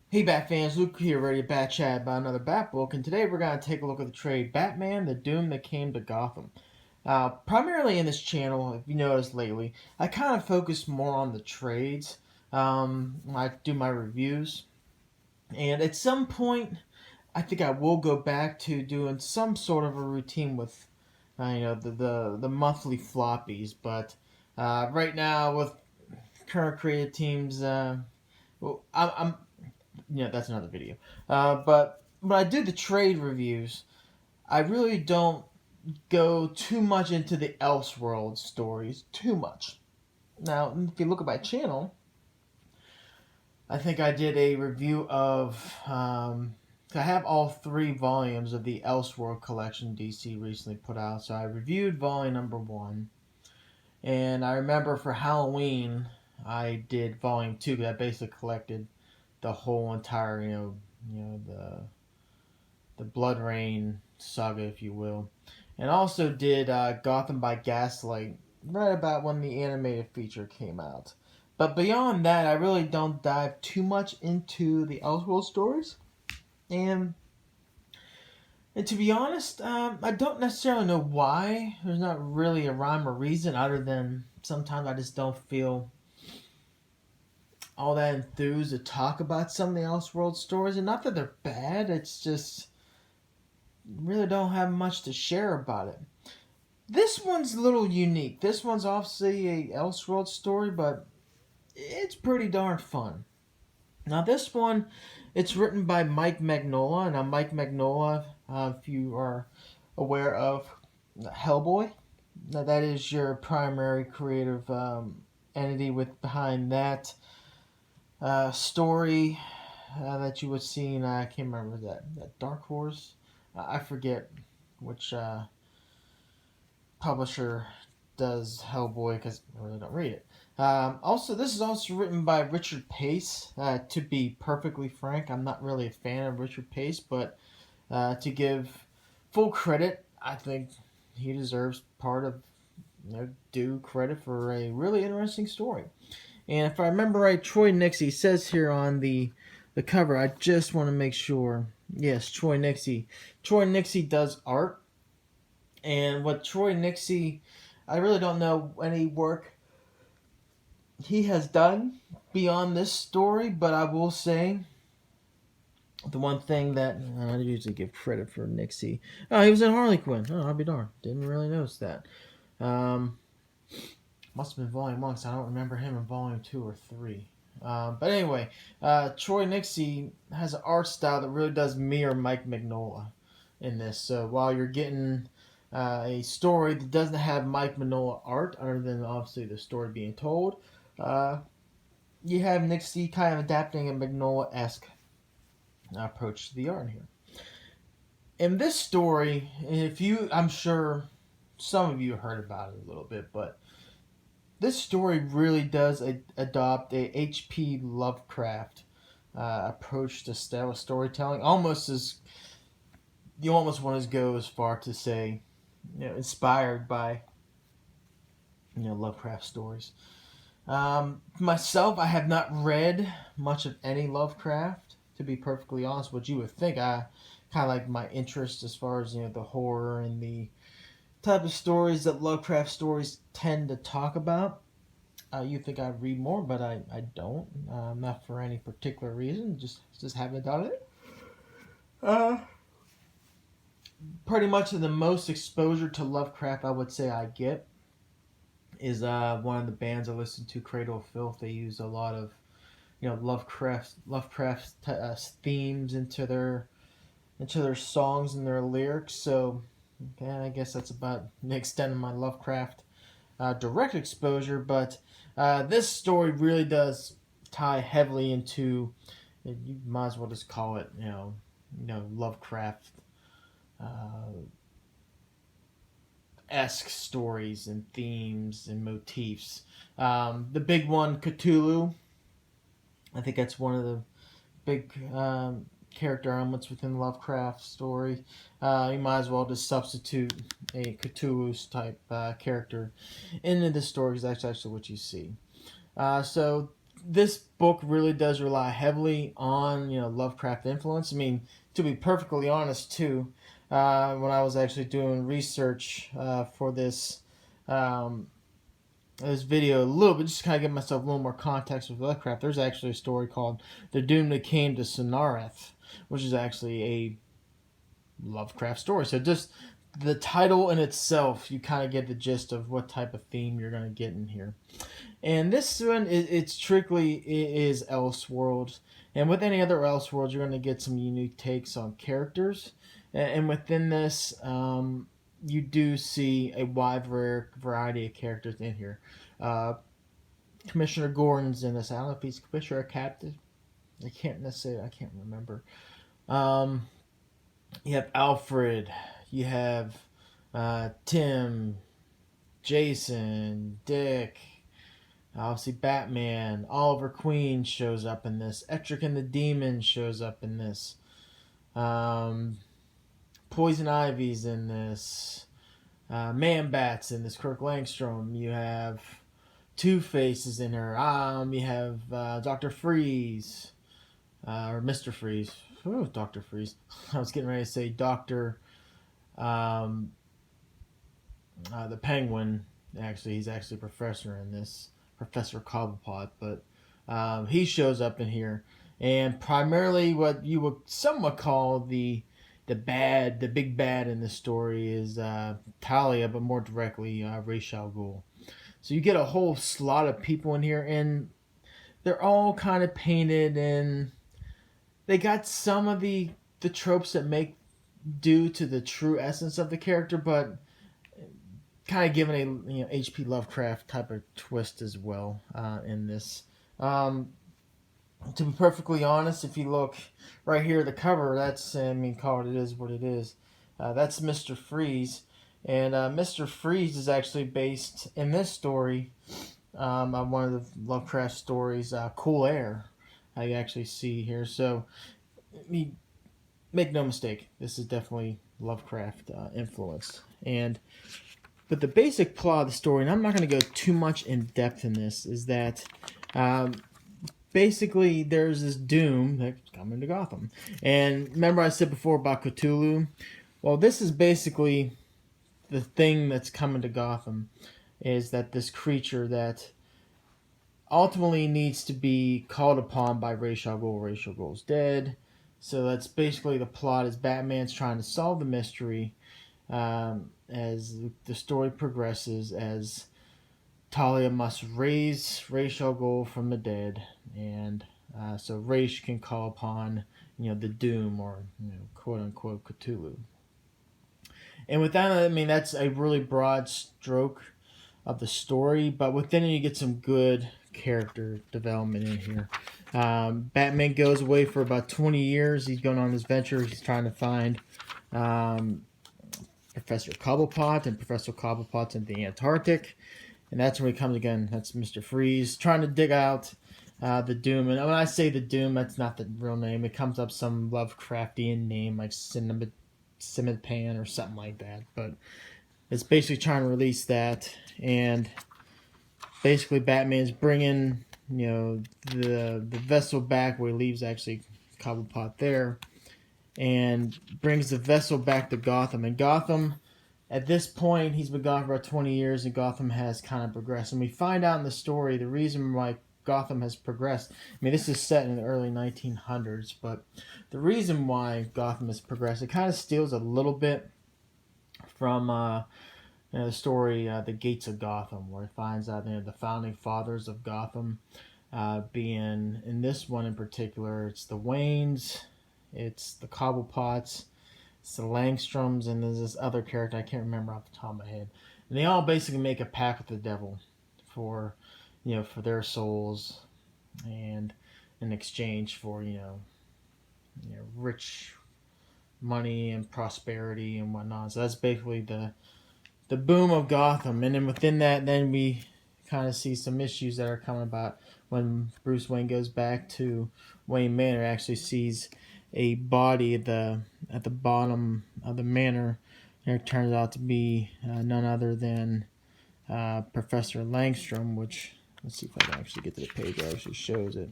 Hey Bat fans, Luke here, ready to Bat Chat about another Bat book, and today we're going to take a look at the trade Batman, the Doom That Came to Gotham. Primarily in this channel, if you noticed lately, I kind of focus more on the trades when I do my reviews, and at some point, I think I will go back to doing some sort of a routine with, the monthly floppies, but right now with current creative teams, I'm that's another video. But when I do the trade reviews, I really don't go too much into the Elseworld stories too much. Now, if you look at my channel, I think I did a review of. I have all three volumes of the Elseworld collection DC recently put out. So I reviewed volume number one, and I remember for Halloween I did volume two. That basically collected the whole entire, the Blood Rain saga, if you will, and also did Gotham by Gaslight right about when the animated feature came out. But beyond that, I really don't dive too much into the Elseworld stories, and to be honest, I don't necessarily know why. There's not really a rhyme or reason other than sometimes I just don't feel all that enthused to talk about some of the Elseworld stories, and not that they're bad. It's just really don't have much to share about it. This one's a little unique. This one's obviously a Elseworld story, but it's pretty darn fun. Now this one, it's written by Mike Mignola. Now Mike Mignola, if you are aware of Hellboy, now that is your primary creative entity with behind that story that you would see in, I can't remember that Dark Horse. I forget which publisher does Hellboy because I really don't read it. Also, this is also written by Richard Pace. To be perfectly frank, I'm not really a fan of Richard Pace, but to give full credit, I think he deserves part of due credit for a really interesting story. And if I remember right, Troy Nixie says here on the cover. I just want to make sure. Yes, Troy Nixie. Troy Nixie does art, and what Troy Nixie, I really don't know any work he has done beyond this story, but I will say the one thing that I usually give credit for Nixie. Oh, he was in Harley Quinn. Oh, I'll be darned. Didn't really notice that. Um, Must have been volume one, because I don't remember him in volume two or three. But anyway, Troy Nixie has an art style that really does mirror Mike Mignola in this. So while you're getting a story that doesn't have Mike Mignola art, other than obviously the story being told, uh, you have Nixie kind of adapting a Mignola esque approach to the art here. In this story, if you, I'm sure some of you heard about it a little bit, but this story really does adopt a H.P. Lovecraft approach to style of storytelling. Almost as you almost want to go as far to say, inspired by Lovecraft stories. Myself, I have not read much of any Lovecraft. To be perfectly honest, what you would think, I kind of like my interest as far as the horror and the type of stories that Lovecraft stories tend to talk about. You think I'd read more, but I don't. Not for any particular reason. Just haven't done it. Uh, Pretty much the most exposure to Lovecraft I would say I get is one of the bands I listen to, Cradle of Filth. They use a lot of Lovecraft themes into their songs and their lyrics. So okay, I guess that's about the extent of my Lovecraft direct exposure. But this story really does tie heavily into. You might as well just call it, Lovecraft esque stories and themes and motifs. The big one, Cthulhu. I think that's one of the big character elements within Lovecraft story. You might as well just substitute a Cthulhu type character into the story because that's actually what you see. So this book really does rely heavily on Lovecraft influence. I mean, to be perfectly honest, too, when I was actually doing research for um, this video a little bit, just to kind of give myself a little more context with Lovecraft. There's actually a story called "The Doom That Came to Sonareth," which is actually a Lovecraft story. So just the title in itself, you kind of get the gist of what type of theme you're going to get in here. And this one, it's strictly is Elseworlds. And with any other Elseworlds, you're going to get some unique takes on characters. And within this, you do see a wide variety of characters in here. Uh, Commissioner Gordon's in this. I don't know if he's Commissioner or Captain. I can't remember. Um, you have Alfred. You have Tim, Jason, Dick. Obviously, Batman, Oliver Queen shows up in this. Etrick and the Demon shows up in this. Poison Ivy's in this. Man Bat's in this. Kirk Langstrom. You have Two Faces in her. You have Doctor Freeze, or Mister Freeze. Ooh, Doctor Freeze. I was getting ready to say Doctor. Um, the Penguin. Actually, he's actually a professor in this. Professor Cobblepot, but he shows up in here, and primarily what you would somewhat call the big bad in the story is Talia, but more directly Ra's al Ghul. So you get a whole slot of people in here, and they're all kind of painted, and they got some of the tropes that make due to the true essence of the character, but kind of given a H.P. Lovecraft type of twist as well in this. To be perfectly honest, if you look right here at the cover, that's call it is what it is. That's Mr. Freeze, and Mr. Freeze is actually based in this story on one of the Lovecraft stories, Cool Air. You actually see here. So, make no mistake, this is definitely Lovecraft influenced, and but the basic plot of the story, and I'm not going to go too much in depth in this, is that basically there's this doom that's coming to Gotham. And remember I said before about Cthulhu? Well, this is basically the thing that's coming to Gotham, is that this creature that ultimately needs to be called upon by Ra's al Ghul. Ra's al Ghul's dead. So that's basically the plot, is Batman's trying to solve the mystery as the story progresses, as Talia must raise Ra's al Ghul from the dead, and so Ra's can call upon the Doom, or quote unquote Cthulhu. And with that, I mean, that's a really broad stroke of the story, but within it you get some good character development in here. Batman goes away for about 20 years. He's going on this venture. He's trying to find Professor Cobblepot, and Professor Cobblepot's in the Antarctic, and that's where he comes again. That's Mr. Freeze trying to dig out the Doom. And when I say the Doom, that's not the real name. It comes up some Lovecraftian name like Simipan or something like that. But it's basically trying to release that, and basically Batman's bringing the vessel back, where he leaves actually Cobblepot there, and brings the vessel back to Gotham. And Gotham, at this point, he's been gone for about 20 years, and Gotham has kind of progressed. And we find out in the story the reason why Gotham has progressed. I mean, this is set in the early 1900s, but the reason why Gotham has progressed, it kind of steals a little bit from the story, The Gates of Gotham, where it finds out the founding fathers of Gotham, being, in this one in particular, it's the Waynes, it's the Cobblepots, it's the Langstroms, and there's this other character I can't remember off the top of my head. And they all basically make a pact with the devil for their souls, and in exchange for rich money and prosperity and whatnot. So that's basically the boom of Gotham. And then within that, then we kind of see some issues that are coming about when Bruce Wayne goes back to Wayne Manor. Actually sees a body at the bottom of the manor, and it turns out to be none other than Professor Langstrom, which Let's see if I can actually get to the page that actually shows it.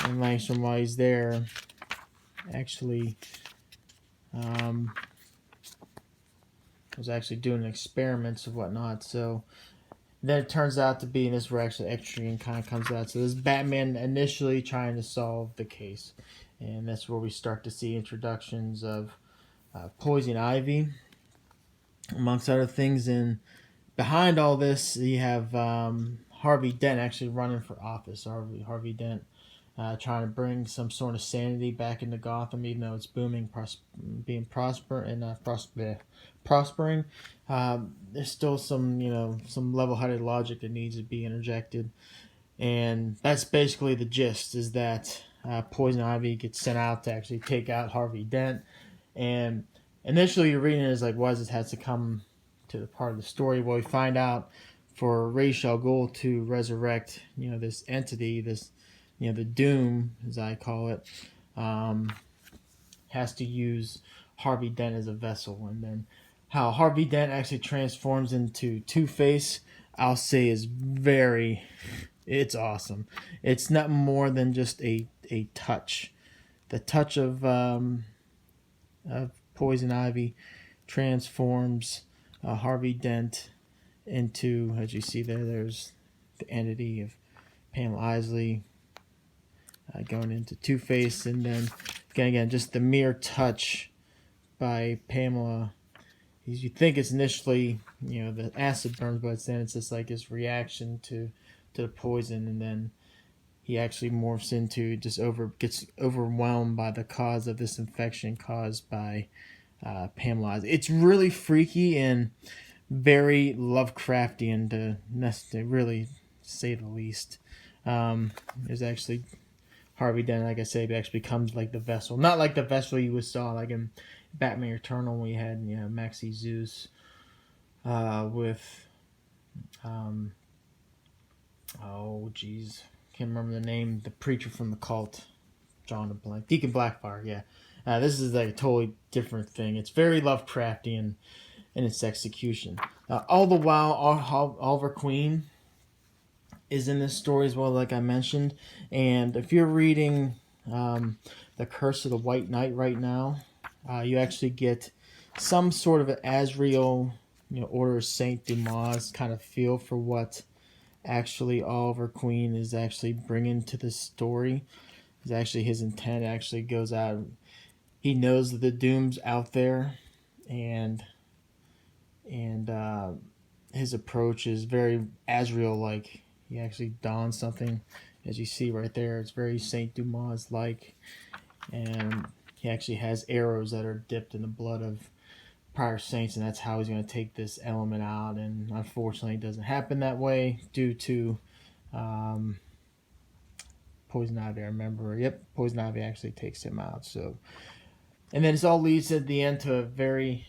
And Langstrom, while he's there, actually was actually doing experiments and whatnot. So then it turns out to be, and this is where actually Extrian kind of comes out. So this is Batman initially trying to solve the case. And that's where we start to see introductions of Poison Ivy, amongst other things. And behind all this, you have Harvey Dent actually running for office. Harvey Dent trying to bring some sort of sanity back into Gotham, even though it's booming, prospering. There's still some level-headed logic that needs to be interjected, and that's basically the gist. Is that Poison Ivy gets sent out to actually take out Harvey Dent, and initially you're reading it as like, why does this have to come to the part of the story? Well, we find out for Ra's al Ghul to resurrect, this entity, this, the Doom, as I call it, has to use Harvey Dent as a vessel. And then how Harvey Dent actually transforms into Two-Face, I'll say is it's awesome. It's not more than just a touch. The touch of Poison Ivy transforms Harvey Dent into, as you see there's the entity of Pamela Isley going into Two-Face, and then again, just the mere touch by Pamela. You think it's initially, the acid burns, but then it's just like his reaction to the poison, and then he actually morphs into gets overwhelmed by the cause of this infection caused by Pamela Isley. It's really freaky and very Lovecraftian to really say the least. There's actually Harvey Dent, like I said, actually becomes like the vessel. Not like the vessel you saw like in Batman Eternal when we had Maxie Zeus with can't remember the name, the preacher from the cult, John Blank, Deacon Blackfire. Yeah, this is like a totally different thing. It's very Lovecraftian in its execution. All the while, Oliver Queen is in this story as well, like I mentioned. And if you're reading The Curse of the White Knight right now, you actually get some sort of an Azrael, Order of Saint Dumas kind of feel for what actually Oliver Queen is actually bringing to this story. Is actually his intent actually goes out. He knows that the Doom's out there, and his approach is very Azrael-like. He actually dons something, as you see right there. It's very Saint Dumas-like, and he actually has arrows that are dipped in the blood of prior saints, and that's how he's going to take this element out. And unfortunately, it doesn't happen that way due to Poison Ivy. I remember. Yep, Poison Ivy actually takes him out. So, and then it all leads at the end to a very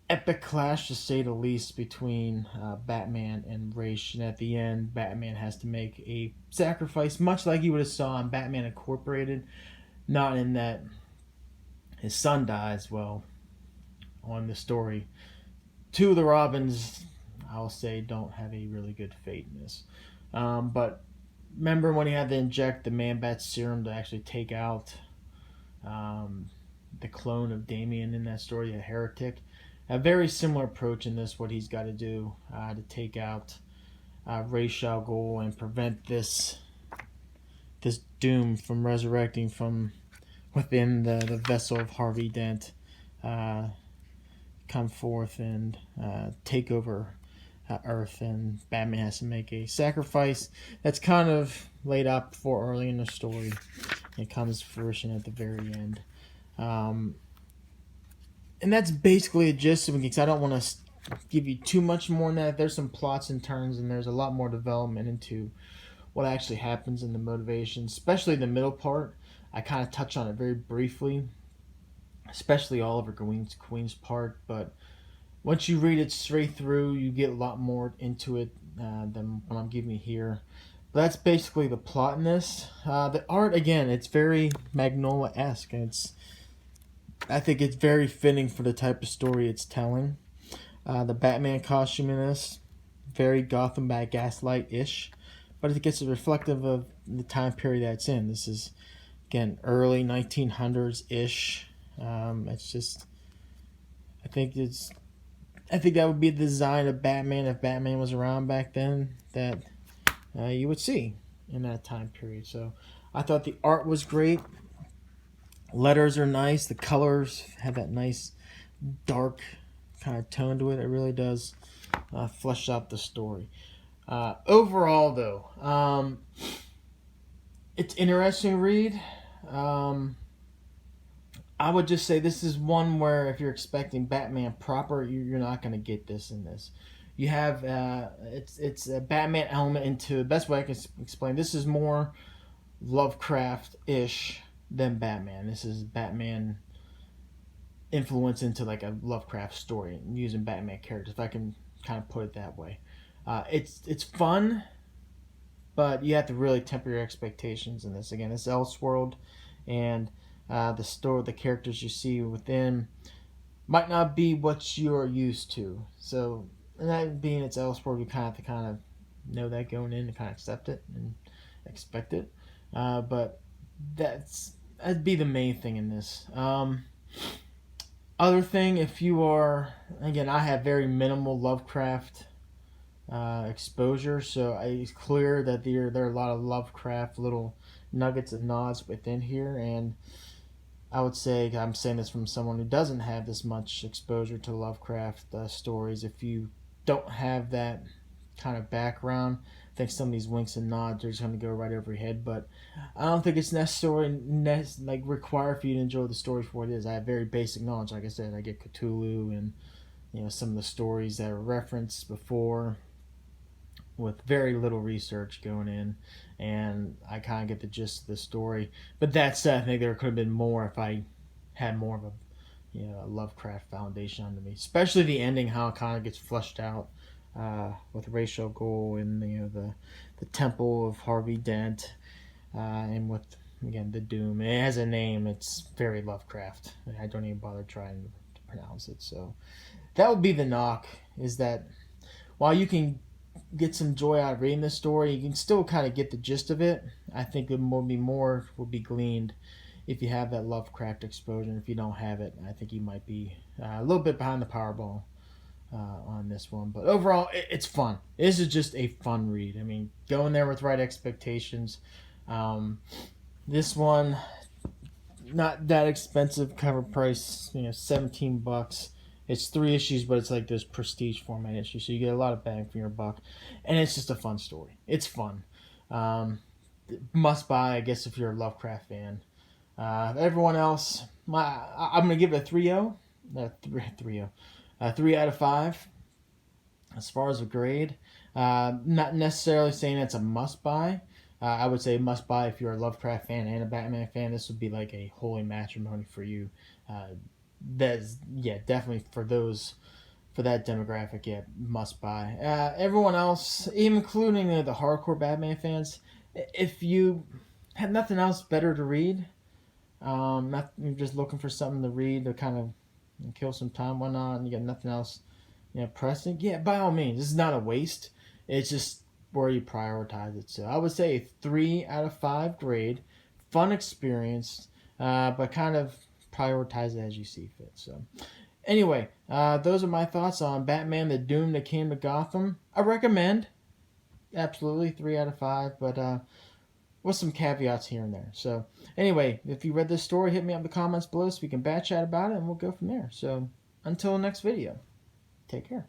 epic clash, to say the least, between Batman and Ra's. And at the end, Batman has to make a sacrifice, much like you would have saw in Batman Incorporated. Not in that his son dies, well, on the story. Two of the Robins, I'll say, don't have a really good fate in this. But remember when he had to inject the Man-Bat serum to actually take out the clone of Damien in that story, a heretic? A very similar approach in this, what he's got to do to take out Ra's al Ghul and prevent this Doom from resurrecting from within the vessel of Harvey Dent, come forth and take over Earth. And Batman has to make a sacrifice that's kind of laid out for early in the story. It comes to fruition at the very end. And that's basically a gist of it, because I don't want to give you too much more than that. There's some plots and turns, and there's a lot more development into what actually happens in the motivation, especially the middle part. I kind of touch on it very briefly, especially Oliver Queen's part. But once you read it straight through, you get a lot more into it than what I'm giving you here. But that's basically the plot in this. The art, again, it's very Magnolia-esque, and I think it's very fitting for the type of story it's telling. The Batman costume in this very Gotham by Gaslight-ish, but it gets reflective of the time period that it's in. This is, again, early 1900s-ish. It's just, I think it's, I think that would be the design of Batman if Batman was around back then that you would see in that time period. So I thought the art was great. Letters are nice. The colors have that nice dark kind of tone to it. It really does flesh out the story. Overall, though, it's interesting to read. I would just say this is one where if you're expecting Batman proper, you're not going to get this in this. You have it's a Batman element into the best way I can explain. This is more Lovecraft-ish than Batman. This is Batman influence into like a Lovecraft story using Batman characters, if I can kind of put it that way. It's fun, but you have to really temper your expectations in this. Again, it's Elseworld, and the characters you see within might not be what you're used to. So, and that being it's Elseworld, you kind of have to know that going in and kind of accept it and expect it. But that'd be the main thing in this. Other thing, if you are, again, I have very minimal Lovecraft exposure, so it's clear that there are a lot of Lovecraft little nuggets of nods within here, and I would say, I'm saying this from someone who doesn't have this much exposure to Lovecraft stories. If you don't have that kind of background, I think some of these winks and nods are just going to go right over your head, but I don't think it's necessarily required for you to enjoy the story for what it is. I have very basic knowledge. Like I said, I get Cthulhu and some of the stories that are referenced before with very little research going in, and I kind of get the gist of the story. But that said, I think there could have been more if I had more of a Lovecraft foundation under me, especially the ending, how it kind of gets fleshed out with Ra's al Ghul and the temple of Harvey Dent, and with again the Doom. It has a name. It's very Lovecraft. I don't even bother trying to pronounce it. So that would be the knock, is that while you can get some joy out of reading this story, you can still kind of get the gist of it. I think it will be gleaned if you have that Lovecraft exposure. And if you don't have it, I think you might be a little bit behind the Powerball on this one. But overall, it's fun. This is just a fun read. I mean, go in there with right expectations. This one, not that expensive, cover price, $17. It's 3 issues, but it's like those prestige format issues, so you get a lot of bang for your buck, and it's just a fun story. It's fun. Must buy, I guess, if you're a Lovecraft fan. Everyone else, I'm gonna give it a 3-0. 3 out of 5. As far as a grade, not necessarily saying it's a must buy. I would say must buy if you're a Lovecraft fan and a Batman fan. This would be like a holy matrimony for you. That's definitely for that demographic, must buy. Everyone else, even including the hardcore Batman fans, if you have nothing else better to read, not you're just looking for something to read to kind of kill some time, whatnot, and you got nothing else, pressing, by all means, this is not a waste. It's just where you prioritize it. So I would say a 3 out of 5 grade, fun experience, but kind of prioritize it as you see fit. So anyway, those are my thoughts on Batman the Doom That Came to Gotham. I recommend, absolutely, 3 out of 5, but with some caveats here and there. So anyway, if you read this story, hit me up in the comments below so we can bat chat about it, and we'll go from there. So until next video, take care.